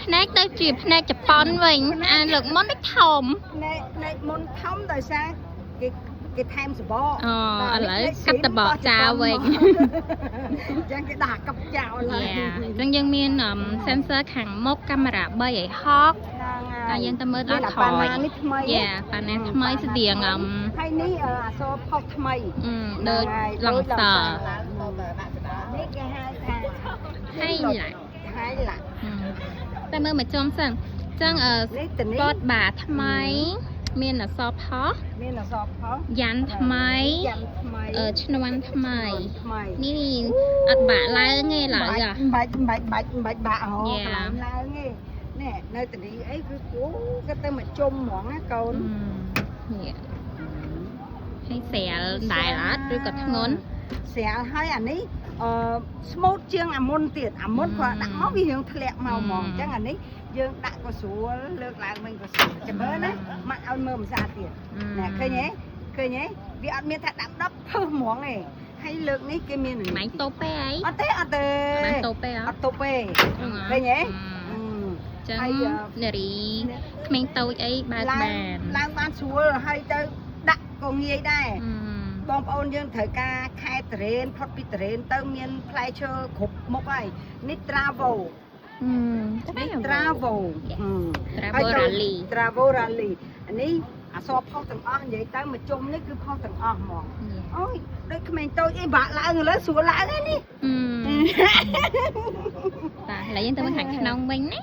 ផ្នែកទៅជាផ្នែកជប៉ុនវិញអាលើកមុននេះធំណែមុនធំដោយសារគេថែមសបកឥឡូវកាត់តបកចោលវិញចឹងគេដាក់កាប់ចោលហើយចឹងយើងមាន sensor ខាងមុខកាមេរ៉ា3ឲ្យហកហើយយើងទៅមើលដល់ថយនេះថ្មីប៉ាណែលថ្មីស្តៀងហើយនេះអសរផុសថ្មីដូចឡងសនេះគេហៅថាហើយឡាតែមើលមកចំសិនចឹងពតបាថ្មីមានអសរផុសយ៉ាន់ថ្មីឈ្នន់ថ្មីនេះអត់បាក់ឡើងទេឡើយបាច់បាក់ហ៎ឡើងទេណែនៅតនីអីគឺគូគេទៅមកជុំហ្មងណាកូននេះហើយស្រាលដែរអត់ឬក៏ធ្ងន់ស្រាលហើយអានេះស្មូតជាងអាមុនទៀតអាមុនគាត់ដាក់មកវារៀងធ្លាក់មកហ្មងអញ្ចឹងអានេះយើងដាក់ក៏ស្រួលលើកឡើងវិញក៏ស្រួលចាំមើលណាម៉ាក់ឲ្យមើលភាសាទៀតណែឃើញទេវាអត់មានថាដាក់10ភើហ្មងទេហើយលើកនេះគេមានម៉ាញ់តូបទេអីអត់ទេម៉ាញ់តូបទេអត់តូបទេឃើញទេចឹងនារីក្មេងតូចអីបើកបានឡើងបានស្រួលហើយទៅដាក់ក៏ងាយដែរបងប្អូនយើងត្រូវការខែតរ៉េនផុតពីតរ៉េនទៅមានផ្លែឈើគ្រប់មុខហើយនេះ Travel Rally អានេះអសរផុសទាំងអស់និយាយទៅមកជុំនេះគឺផុសទាំងអស់ហ្មងអូយដូចក្មេងតូចអីបាក់ឡើងឥឡូវស្រួលឡើងហើយនេះបាទឥឡូវយើងទៅមើលខាងក្នុងវិញណា